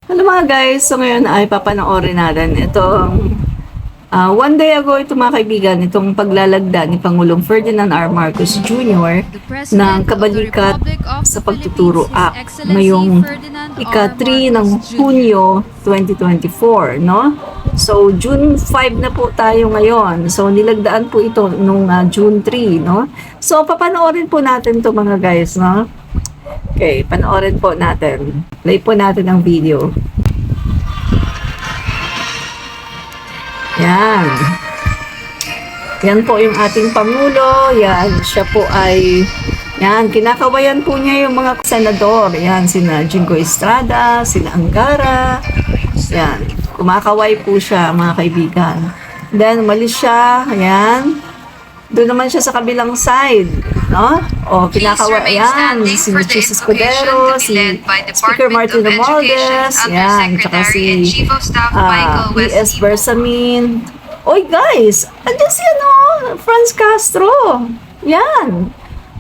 Hello mga guys, so ngayon ay papanoorin natin itong one day ago ito mga kaibigan, itong paglalagda ni Pangulong Ferdinand R. Marcos Jr. ng Kabalikat sa Pagtuturo Act ngayong ika-3 ng Hunyo 2024, no? So June 5 na po tayo ngayon. So nilagdaan po ito nung June 3, no? So papanoorin po natin to mga guys, no? Okay, panoorin po natin. Play po natin ang video. Yan. Yan po yung ating Pangulo. Yan, siya po ay, yan, kinakawayan po niya yung mga senador. Yan, sina Jingo Estrada, sina Angara. Yan, kumakaway po siya mga kaibigan. Then, umalis siya. Yan. Doon naman siya sa kabilang side, no? O, kinakawayan, si Jesus Cordero, si Speaker Martin Romualdez, yan, tsaka si E.S. Bersamin. Oy guys, andyan si Franz Castro. Yan.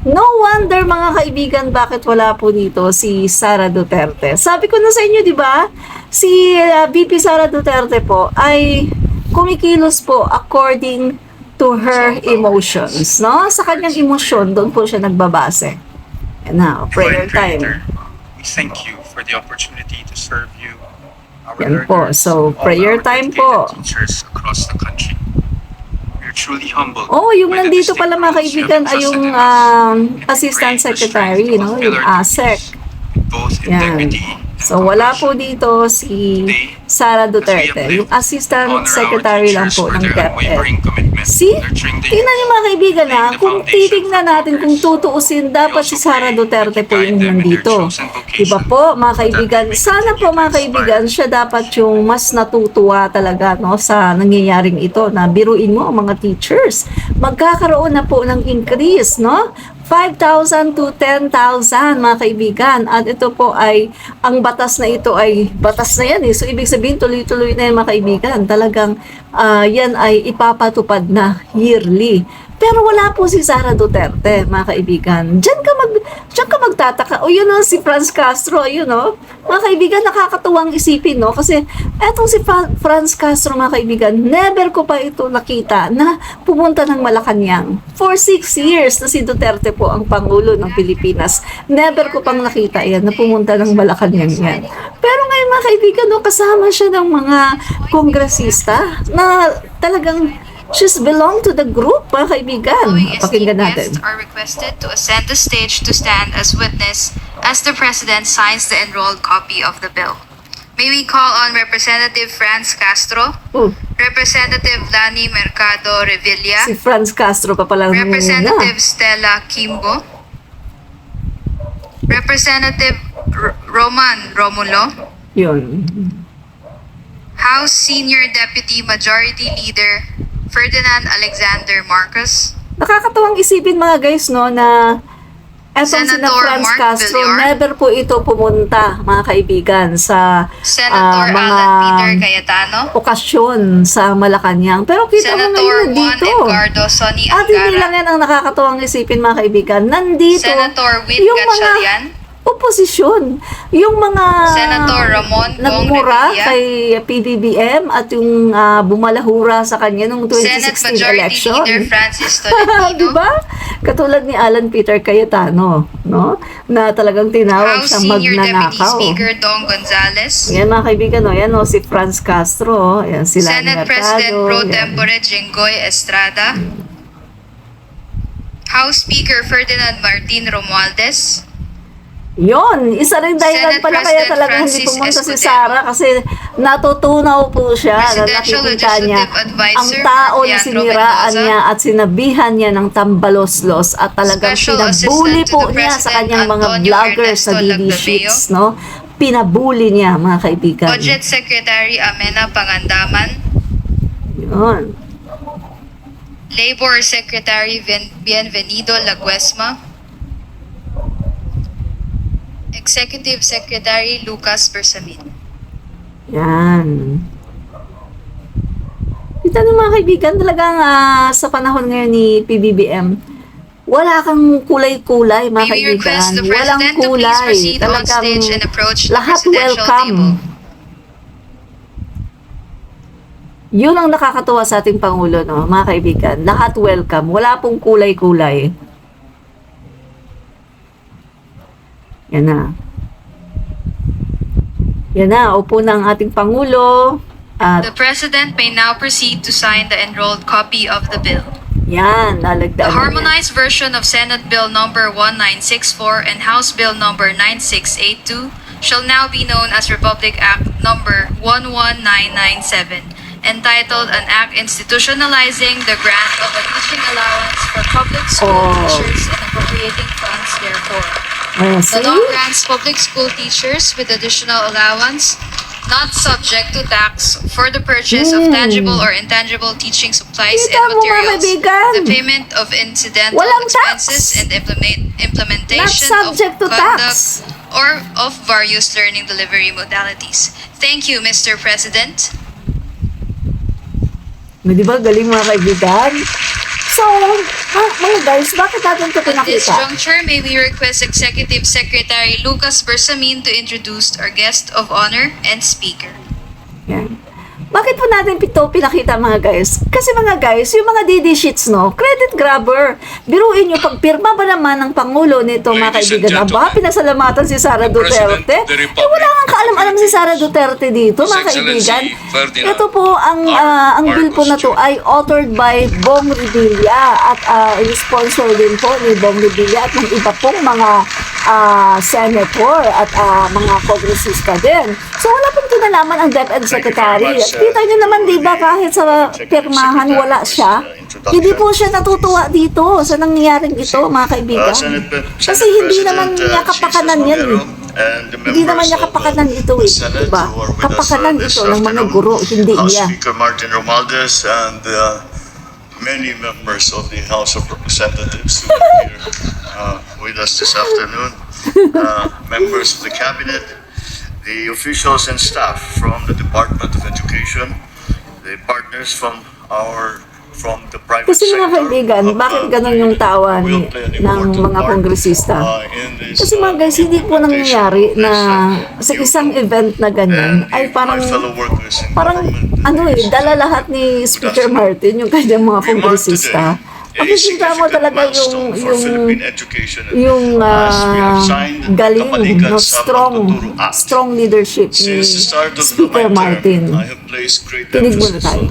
No wonder mga kaibigan bakit wala po dito si Sara Duterte. Sabi ko na sa inyo, di ba? Si VP Sara Duterte po ay kumikilos po according to her emotions, no? Sa kanyang emosyon, doon po siya nagbabase. And now, prayer time. We thank you for the opportunity to serve you, our Yan po. learners, So, all prayer our time dedicated po. teachers across the country. We are truly humbled. Oh, yung by the nandito distinct pala mga roles you have kaibigan ay entrusted yung in us. Assistant We pray for Secretary, strength to no? fulfill Yung our ASEC. duties, both Yan. integrity and So, wala po compassion. dito si Sara Duterte. Yung Assistant Secretary lang po ng DepEd. See? Tingnan niyo mga kaibigan ha, kung titignan natin, kung tutuusin, dapat si Sara Duterte po yung nandito. Diba po mga kaibigan? Sana po mga kaibigan, siya dapat yung mas natutuwa talaga no, sa nangyayaring ito na biruin mo ang mga teachers. Magkakaroon na po ng increase, no? 5,000 to 10,000 mga kaibigan. At ito po ay, ang batas na ito ay, batas na yan eh. So, ibig sabihin, tuloy-tuloy na yan mga kaibigan. Talagang, yan ay ipapatupad na yearly. Pero wala po si Sara Duterte, mga kaibigan. Diyan ka magtataka. O yun si Franz Castro, yun no. Mga kaibigan, nakakatuwang isipin, no? Kasi etong si Franz Castro, mga kaibigan, never ko pa ito nakita na pumunta ng Malacanang. For 6 years na si Duterte po ang Pangulo ng Pilipinas. Never ko pang nakita yan na pumunta ng Malacanang yan. Pero ngayon, mga kaibigan, no, kasama siya ng mga kongresista na talagang she's belong to the group, mga kaibigan. Pakinggan natin. Guests are requested to ascend the stage to stand as witness as the President signs the enrolled copy of the bill. May we call on Representative Franz Castro, Representative Lani Mercado Revilla, Si Franz Castro pa pala nung Representative Stella Kimbo, Representative Roman Romulo, Yun. House Senior Deputy Majority Leader Ferdinand Alexander Marcos, Nakakatuwang isipin mga guys, no, na etong sina Senator Franz Mark Castro, Villar, never po ito pumunta, mga kaibigan, sa Senator mga Alan Peter Cayetano, okasyon sa Malacanang. Pero kita mo Senator ngayon Juan dito. Edgardo Sonny At hindi lang Angara, yan ang nakakatuwang isipin, mga kaibigan. Nandito, Senator Win yung mga Gatchalian, oposisyon, yung mga Senator Ramon Bong nagmura Revilla, kay PBBM at yung bumalahura sa kanya nung Senate 2016 Majority election. Leader Francis Tolentino, Diba? Katulad ni Alan Peter Cayetano, no? Na talagang tinawag House siyang Senior Deputy magnanakaw. Speaker Dong Gonzales, Yan mga kaibigan, no? Yan si Franz Castro, yan si Lani Senate Mercado. President Pro yan. Tempore Jinggoy Estrada, House Speaker Ferdinand Martin Romualdez, Yun, isa rin dahilan Senate pala kaya President talaga hindi Francis pumunta si Escudero, Sara kasi natutunaw po siya na Presidential nakikita niya Legislative Advisor ang tao na Leandro siniraan Mendoza, niya at sinabihan niya ng tambaloslos at talagang Special pinabuli Assistant to po the niya sa President kanyang mga Antonio vloggers sa Ernesto DD Lagdameo, Sheets, no? Pinabuli niya mga kaibigan. Budget Secretary Amena Pangandaman, Yun. Labor Secretary Bienvenido Laguesma, Executive Secretary Lucas Bersamin. Yan. Kita ng mga kaibigan, talagang sa panahon ngayon ni PBBM, wala kang kulay-kulay, mga May we kaibigan. request the Walang President to please kulay. proceed on Talagang stage and approach the lahat presidential welcome. table. Yun ang nakakatuwa sa ating Pangulo, no, mga kaibigan. Lahat welcome. Wala pong kulay-kulay. Yan na. Yan na, upo na ang ating Pangulo. At The President may now proceed to sign the enrolled copy of the bill. yan, nalagdaan The na yan. harmonized version of Senate Bill number 1964 and House Bill number 9682 shall now be known as Republic Act number 11997, entitled An Act Institutionalizing the Grant of a Teaching Allowance for Public School Teachers and Appropriating Funds Therefore. See? The law grants public school teachers with additional allowance not subject to tax for the purchase of tangible or intangible teaching supplies Kita and mo, mga materials, kaibigan. the payment of incidental Walang tax. expenses and implementation Not subject to of conduct tax. or of various learning delivery modalities. Thank you, Mr. President. Di ba, galing mga kaibigan? So, mga guys, bakit natin ito At this pinakita? juncture, may we request Executive Secretary Lucas Bersamin to introduce our guest of honor and speaker. Yan. Bakit po natin ito pinakita, mga guys? Kasi mga guys, yung mga DD sheets, no, credit grabber. Biruin nyo, pag pirma ba naman ng Pangulo nito, mga Ladies and kaibigan, aba, gentlemen, pinasalamatan si Sara the President Duterte. of the Republic, Wala kang kaalam-alam si Sara Duterte dito, His mga kaibigan. Excellency Ferdinand Ito po, ang bill po na to Marcos Jr. ay authored by Bong Revilla at sponsor din po ni Bong Revilla at ng iba pong mga senator at mga kongresista din. So, wala pong kinalaman ang DepEd Secretary. much, At kita nyo naman, di ba, kahit sa pirmahan, wala siya. Hindi po siya natutuwa dito sa nangyayaring ito, mga kaibigan. Kasi hindi naman niya kapakanan yan. Hindi naman niya kapakanan ito, diba? Kapakanan ito ng mga guro, hindi niya. Speaker Martin Romualdez and many members of the House of Representatives who are here with us this afternoon, members of the Cabinet, the officials and staff from the Department of Education, the partners from the private Kasi mga sector. kaibigan, bakit ganun yung tawa will play an ng important mga part, kongresista? in this, Kasi mga guys, hindi po nangyayari na sa isang event na ganyan and ay parang my fellow workers in parang government, dala lahat ni Speaker Martin, yung kanyang mga kongresista. Makikita mo talaga yung galing, no, strong leadership ni Speaker Martin. Tinig muna tayo.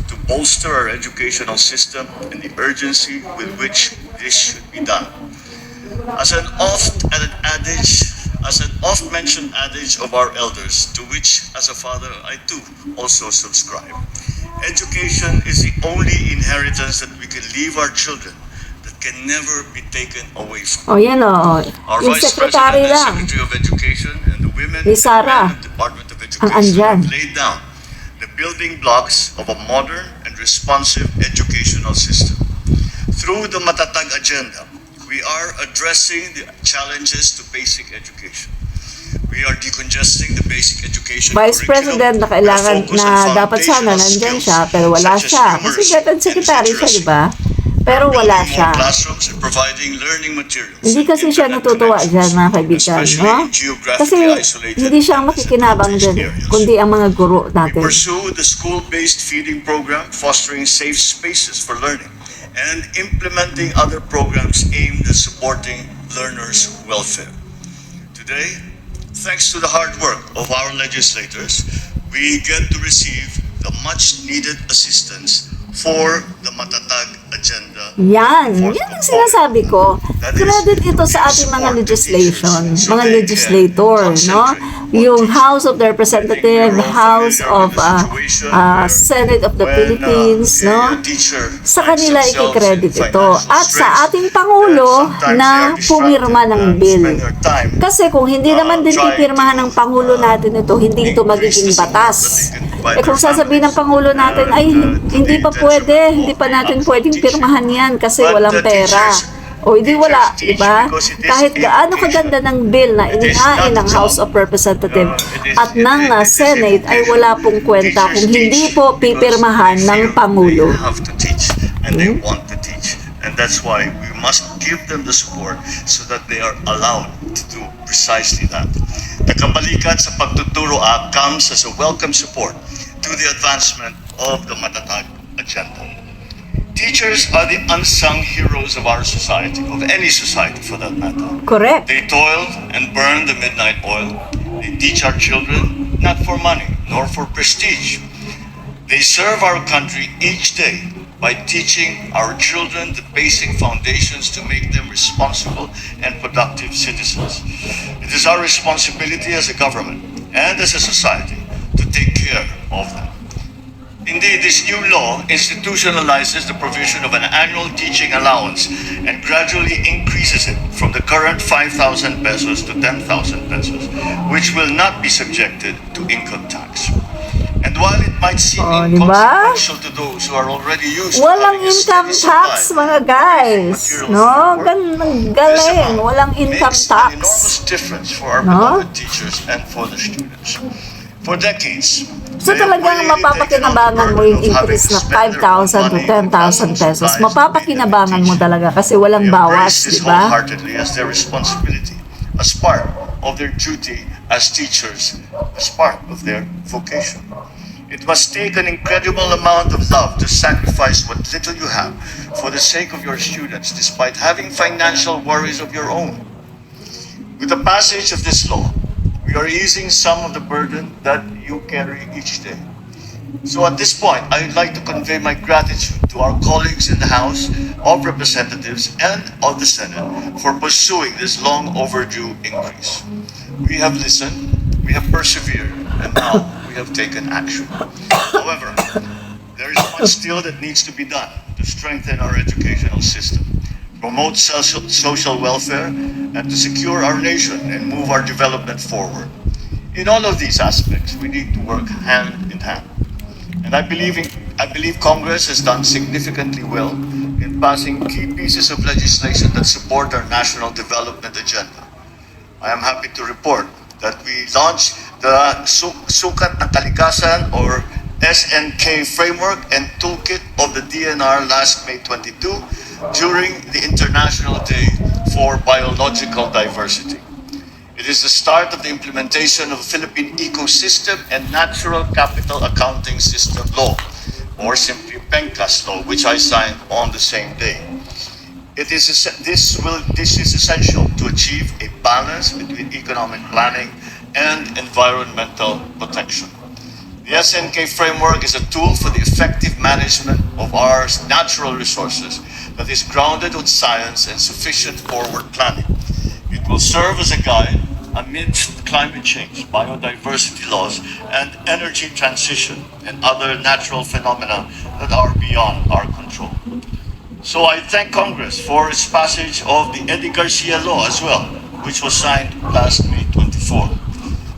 To bolster our educational system and the urgency with which this should be done. As an oft-mentioned adage of our elders, to which as a father I too also subscribe. Education is the only inheritance that we can leave our children that can never be taken away from. O yan o, Our yung Vice secretary President and lang. Secretary of Education and the women Ni Sara, and the Department of ang Education andyan. have laid down the building blocks of a modern and responsive educational system. Through the Matatag Agenda, we are addressing the challenges to basic education. We are decongesting the basic education Vice curriculum President na kailangan focus na on dapat sana foundational nandyan skills siya, pero wala such as siya. Kasi numerous DepEd and Secretary siya, literacy. di ba? Pero wala Building siya. more classrooms and providing learning materials. Hindi and kasi siya internet natutuwa connections, dyan, mga kaibigan, especially no? in geographically Kasi isolated hindi siya and makikinabang dyan, disadvantaged areas. kundi ang mga guro We natin. pursue the school-based feeding program, fostering safe spaces for learning, and implementing other programs aimed at supporting learners' welfare. Today, thanks to the hard work of our legislators, we get to receive the much-needed assistance for the Matatag Agenda. Yan ang sinasabi ko. Credit ito sa ating mga legislation, mga legislator, no? Yung House of the Representative, House of Senate of the Philippines, no? Sa kanila i-credit ito. At sa ating Pangulo na pumirma ng bill. Kasi kung hindi naman din pipirmahan ng Pangulo natin ito, hindi ito magiging batas. Eh kung sasabihin ng Pangulo natin, ay hindi pa pwede, hindi pa natin pwedeng pirmahan yan kasi walang pera. O hindi wala, di ba? Kahit gaano kaganda ng bill na inihain ng House of Representatives at ng Senate ay wala pong kwenta kung hindi po pipirmahan ng Pangulo. They have to teach and they want to teach. And that's why we must give them the support so that they are allowed to do precisely that. The Kabalikat sa Pagtuturo Act comes as a welcome support to the advancement of the Matatag agenda. Teachers are the unsung heroes of our society, of any society for that matter. Correct. They toil and burn the midnight oil. They teach our children not for money nor for prestige. They serve our country each day by teaching our children the basic foundations to make them responsible and productive citizens. It is our responsibility as a government and as a society to take care of them. Indeed, this new law institutionalizes the provision of an annual teaching allowance and gradually increases it from the current 5,000 pesos to 10,000 pesos, which will not be subjected to income tax. And while it might seem Oh, diba? inconsequential to those who are already used to Walang having a income steady tax, supply mga guys. No? Galing. Walang income makes an tax. enormous difference for our No? beloved teachers and for the students. For decades, So they have talagang willingly mapapakinabangan taken on the mo yung burden of having increase to na spend their 5,000 to money 10,000 on pesos. supplies Mapapakinabangan mo needed to talaga kasi walang They bawas, embrace this di ba? wholeheartedly as their responsibility, as part of their duty as teachers, as part of their vocation. It must take an incredible amount of love to sacrifice what little you have for the sake of your students, despite having financial worries of your own. With the passage of this law, we are easing some of the burden that you carry each day. So at this point, I would like to convey my gratitude to our colleagues in the House of Representatives and of the Senate for pursuing this long overdue increase. We have listened, we have persevered, and now we have taken action. However, there is much still that needs to be done to strengthen our educational system, promote social welfare, and to secure our nation and move our development forward. In all of these aspects, we need to work hand in hand. And I believe Congress has done significantly well in passing key pieces of legislation that support our national development agenda. I am happy to report that we launched the Sukat ng Kalikasan or SNK framework and toolkit of the DNR last May 22 during the International Day for Biological Diversity. It is the start of the implementation of Philippine Ecosystem and Natural Capital Accounting System Law, or simply PENCAS Law, which I signed on the same day. This is essential to achieve a balance between economic planning and environmental protection. The SNK framework is a tool for the effective management of our natural resources that is grounded on science and sufficient forward planning. It will serve as a guide amidst climate change, biodiversity loss, and energy transition and other natural phenomena that are beyond our control. So I thank Congress for its passage of the Eddie Garcia Law as well, which was signed last May 24.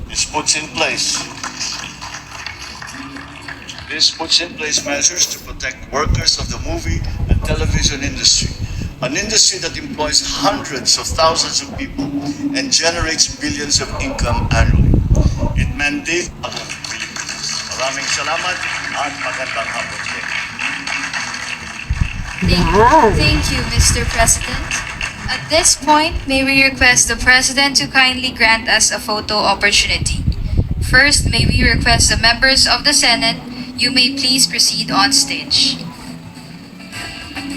This puts in place measures to protect workers of the movie and television industry, an industry that employs hundreds of thousands of people and generates billions of income annually. It mandates ang Pilipinas. Maraming salamat at magandang hapon. Thank you, Mr. President. At this point, may we request the President to kindly grant us a photo opportunity. First, may we request the members of the Senate, you may please proceed on stage.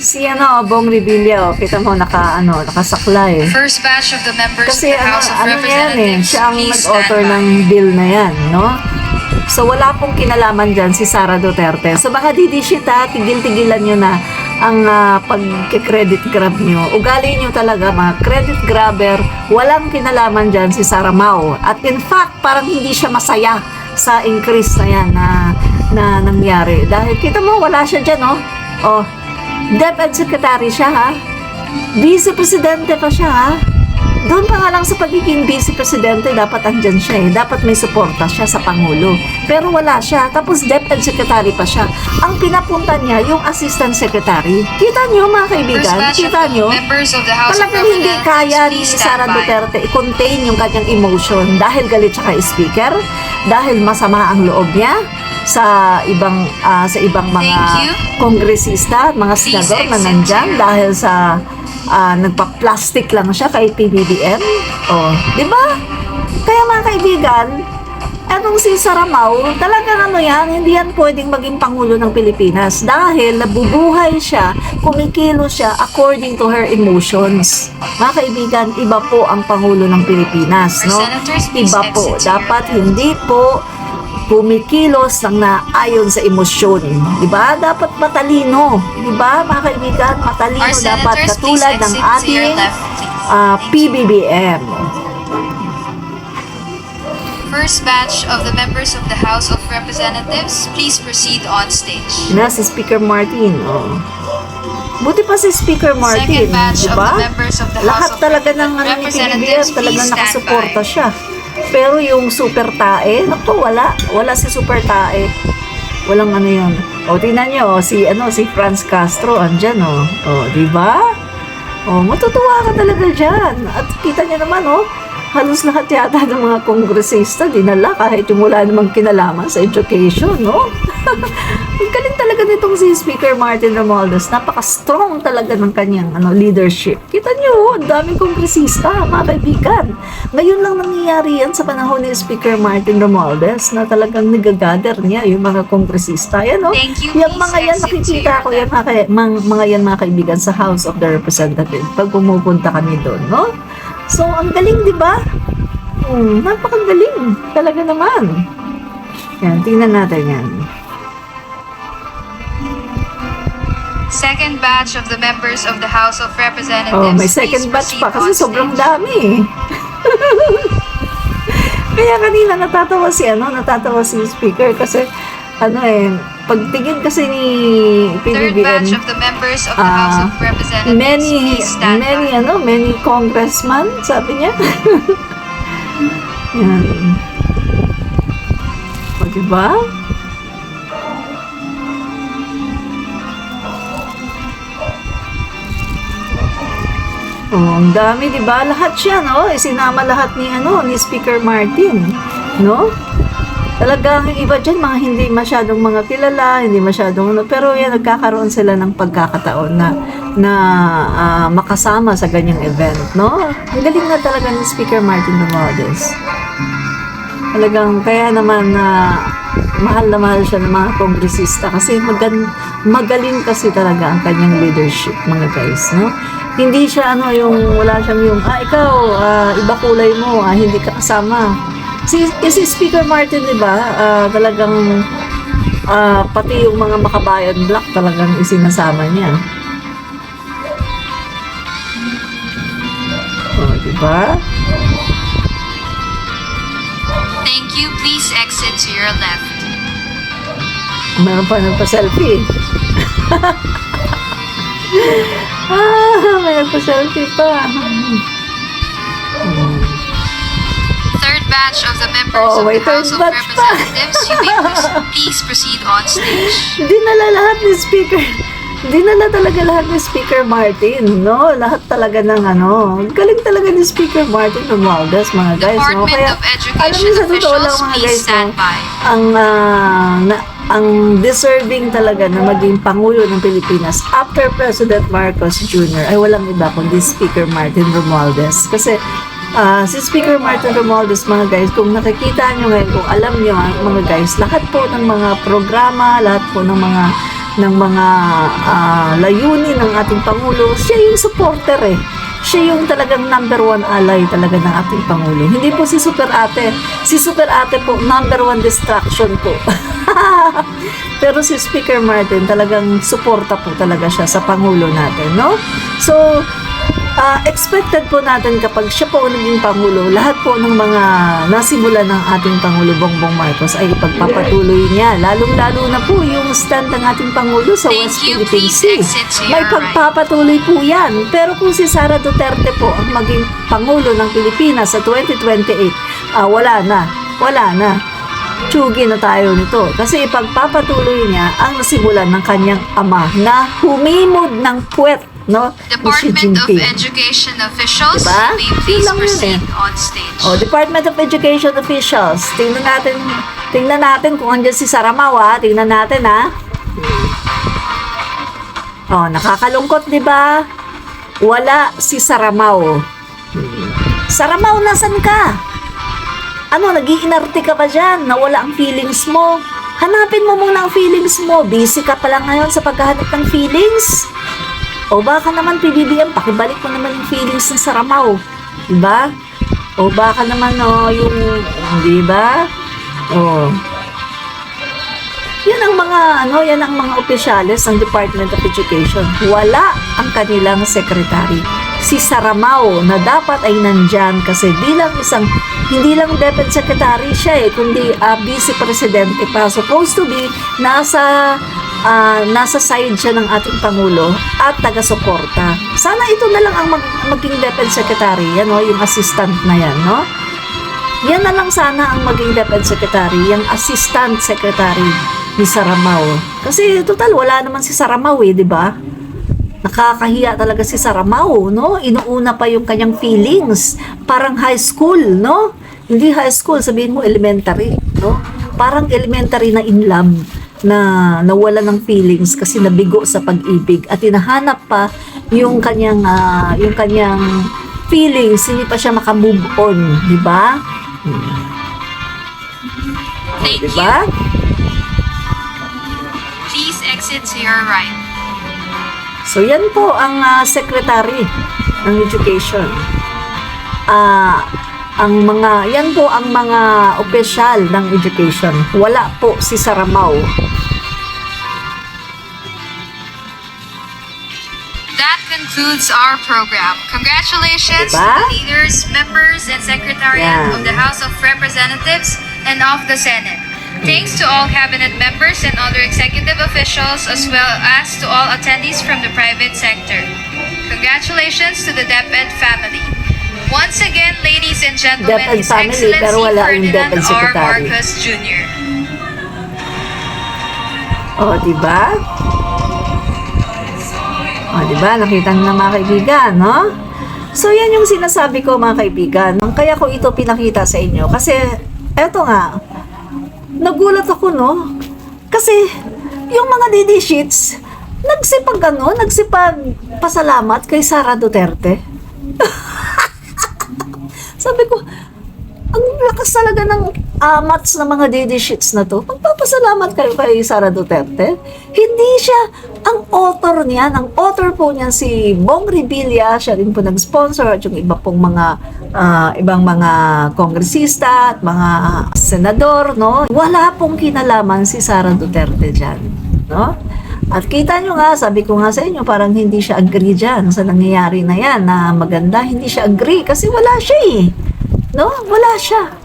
Si Bong Revilla, kita mo nakasaklay. First batch of the members Kasi of the House of yan Representatives, siya ang please nag-author stand by. ng bill na yan, no? So wala pong kinalaman dyan si Sara Duterte. So baka didishita, tigil-tigilan nyo na ang pag-credit grab nyo. Ugali nyo talaga mga credit grabber, walang kinalaman dyan si Sara Mau. At in fact, parang hindi siya masaya sa increase na yan na nangyari. Dahil kita mo, wala siya dyan, no? Oh, DepEd Secretary siya, ha? Vice Presidente pa siya, ha? Doon pa nga lang sa pagiging Vice Presidente, dapat andyan siya, eh. Dapat may suporta siya sa Pangulo. Pero wala siya. Tapos DepEd Secretary pa siya. Ang pinapunta niya, yung Assistant Secretary. Kita niyo, mga kaibigan? First batch of Kita the niyo? members of the House of Talagang hindi Representatives, kaya ni please Sara stand by. Duterte i-contain yung kanyang emotion dahil galit siya kay Speaker, dahil masama ang loob niya sa ibang mga Thank you. kongresista at mga Please senador na exit nandyan here. dahil sa nagpa-plastic lang siya kay PBBM. Oh, di ba? Kaya mga kaibigan, Etong si Saramao, talagang ano yan, hindi yan pwedeng maging Pangulo ng Pilipinas dahil nabubuhay siya, kumikilos siya according to her emotions. Mga kaibigan, iba po ang Pangulo ng Pilipinas, no? Iba po. Dapat hindi po kumikilos ng naayon sa emosyon. Diba? Dapat matalino. Diba, mga kaibigan? Matalino dapat katulad ng ating PBBM. First batch of the members of the House of Representatives, please proceed on stage. Na si Speaker Martin. Oh. Buti pa si Speaker Martin. Second batch of Diba? the members of the Lahat House of talaga ng PBBM Representatives, talagang please stand nakasuporta by. siya. Pero yung super tae, naku, wala. Wala si super tae. Walang ano yun. O, tingnan nyo, si Franz Castro, andyan, o. O, diba? O, matutuwa ka talaga dyan. At kita nyo naman, o, halos lahat yata ng mga kongresista dinala kahit yung wala namang kinalaman sa education, no? Ang galing talaga nitong si Speaker Martin Romualdez. Napaka-strong talaga ng kanyang leadership. Kita nyo, ang daming kongresista, mga kaibigan. Ngayon lang nangyayari yan sa panahon ni Speaker Martin Romualdez na talagang nagagather niya yung mga kongresista. Yan, no? Thank you. Yung mga Please yan, exit to nakikita your ko yan, mga yan, mga kaibigan, sa House of the Representatives pag pumupunta kami doon, no? So, ang galing, di ba? Napakagaling. Talaga naman. Yan, tingnan natin yan. Second batch of the members of the House of Representatives, Oh, may please second batch proceed pa kasi on sobrang stage. dami. Kaya kanina natatawa si speaker kasi pagtingin kasi ni Third PBBM, batch of the members of the House of Representatives, many please stand by. many congressman, sabi niya. Yan. O, diba? Oh, ang dami, 'di ba? Lahat 'siya, no? Isinama lahat ni Speaker Martin, no? Talagang yung iba dyan, mga hindi masyadong mga kilala, hindi masyadong pero yan, nagkakaroon sila ng pagkakataon na makasama sa ganyang event, no? Ang galing na talaga ni Speaker Martin Romualdez. Talagang kaya naman mahal na mahal siya ng mga kongresista kasi magaling kasi talaga ang kanyang leadership, mga guys, no? Hindi siya wala siyang ikaw, iba kulay mo, hindi ka kasama. Si Speaker Martin, di ba, talagang pati yung mga makabayan black talagang isinasama niya. Oh, di ba? Thank you. Please exit to your left. Meron pa nagpa-selfie. May nagpa-selfie pa. Third batch of the members Oh, of may the House third of batch pa. Representatives, you may please proceed on stage. Dinala lahat ni Speaker. Dinala talaga lahat ni Speaker Martin, no? Lahat talaga ng galing talaga ni Speaker Martin Romualdez, mga guys, no? Department Kaya, of Education alam niyo, sa totoo lang, officials, mga please guys, no? stand by. Ang deserving talaga na maging Pangulo ng Pilipinas after President Marcos Jr. ay walang iba kundi Speaker Martin Romualdez. Kasi si Speaker Martin Romualdez, mga guys, kung nakikita nyo ngayon, kung alam nyo, mga guys, lahat po ng mga programa, lahat po ng mga layunin ng ating Pangulo, siya yung supporter eh. Siya yung talagang number one ally talaga ng ating Pangulo. Hindi po si Super Ate. Si Super Ate po, number one distraction po. Pero si Speaker Martin, talagang suporta po talaga siya sa Pangulo natin, no? So, expected po natin kapag siya po naging Pangulo, lahat po ng mga nasimula ng ating Pangulo Bongbong Marcos ay ipagpapatuloy niya. Lalong-lalo na po yung stand ng ating Pangulo sa Thank West you. Philippine Please Sea. exit to your May pagpapatuloy po yan. Pero kung si Sara Duterte po ang maging Pangulo ng Pilipinas sa 2028, wala na. Tsugi na tayo nito. Kasi ipagpapatuloy niya ang nasimulan ng kanyang ama na humimod ng puwet, no? Ni Xi Department of Jinping. Education officials, Diba? you may Yun please lang yun proceed eh. on stage. Department of Education officials. Tingnan natin kung andyan si Saramao, Tingnan natin, nakakalungkot, 'di ba? Wala si Saramao. Saramao, nasan ka? Ano, nag-iinarte ka pa dyan, nawala ang feelings mo. Hanapin mo muna ang feelings mo. Busy ka pa lang ngayon sa paghahanap ng feelings. O baka naman, PBBM, pakibalik mo naman yung feelings ng Saramaw. Diba? O baka naman, yung, diba? O, yan ang mga opisyales ng Department of Education. Wala ang kanilang secretary. Si Saramaw na dapat ay nandyan kasi bilang hindi lang Deputy Secretary siya kundi Vice Presidente pa. Supposed to be nasa side siya ng ating Pangulo at taga-suporta. Sana ito na lang ang maging Deputy Secretary, yung assistant na yan, no? Yan na lang sana ang maging Deputy Secretary, yung Assistant Secretary ni Saramaw. Kasi total wala naman si Saramaw di ba? Nakakahiya talaga si Saramaw, no? Inuuna pa yung kanyang feelings. Parang high school, no? Hindi high school, sabihin mo elementary, no? Parang elementary na in love na nawala ng feelings kasi nabigo sa pag-ibig at hinahanap pa yung kanyang feelings, hindi pa siya makamove on, di ba? Thank Diba? you. Please exit to your right. So yan po ang secretary ng education. Yan po ang mga opisyal ng education. Wala po si Saramaw. That concludes our program. Congratulations Diba? to the leaders, members, and secretariat Yan. of the House of Representatives and of the Senate. Thanks to all cabinet members and other executive officials as well as to all attendees from the private sector. Congratulations to the DepEd family. Once again, ladies and gentlemen, DepEd His family, Excellency pero wala yung Ferdinand DepEd R. secretary. Marcos Jr. Diba? Diba? Nakita nyo na mga kaibigan, no? So, yan yung sinasabi ko mga kaibigan. Kaya ko ito pinakita sa inyo. Kasi, eto nga, nagulat ako, no? Kasi, yung mga DD sheets, nagsipag pasalamat kay Sara Duterte. Sabi ko, ang lakas talaga ng amats ng mga DD sheets na to. Magpapasalamat kayo kay Sara Duterte. Hindi siya ang author niyan. Ang author po niyan si Bong Revilla. Siya rin po nag-sponsor at yung ibang mga kongresista at mga senador, no? Wala pong kinalaman si Sara Duterte dyan, no? At kita nyo nga, sabi ko nga sa inyo, parang hindi siya agree dyan sa nangyayari na yan, na maganda, hindi siya agree kasi wala siya no? Wala siya.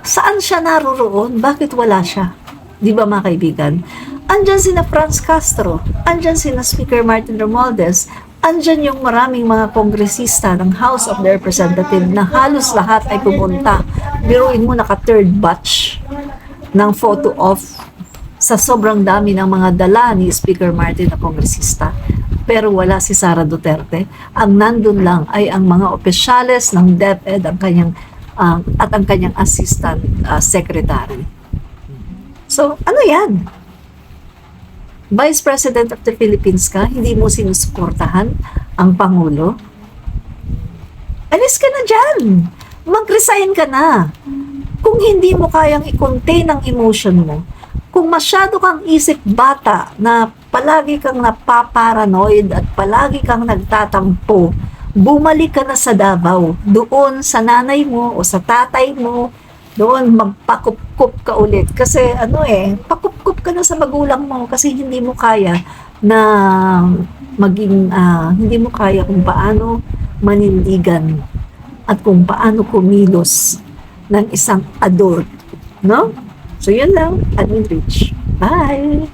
Saan siya naroroon? Bakit wala siya? Di ba mga kaibigan? Andyan sina Franz Castro, andyan sina Speaker Martin Romualdez, andyan yung maraming mga kongresista ng House of Representatives na halos lahat ay pumunta. Biruin mo, naka-third batch ng photo off sa sobrang dami ng mga dala ni Speaker Martin na kongresista. Pero wala si Sara Duterte. Ang nandun lang ay ang mga opisyales ng DepEd at ang kanyang assistant secretary. So, ano yan? Vice President of the Philippines ka, hindi mo sinusuportahan ang Pangulo? Alis ka na dyan! Mag-resign ka na! Kung hindi mo kayang i-contain ang emotion mo, kung masyado kang isip bata na palagi kang napaparanoid at palagi kang nagtatampo, bumalik ka na sa Davao, doon sa nanay mo o sa tatay mo, doon magpakup-kup ka ulit. Kasi pakup-kup ka na sa magulang mo kasi hindi mo kaya na hindi mo kaya kung paano manindigan at kung paano kumilos ng isang adult, no? So, yun lang. Admin Rich. Bye!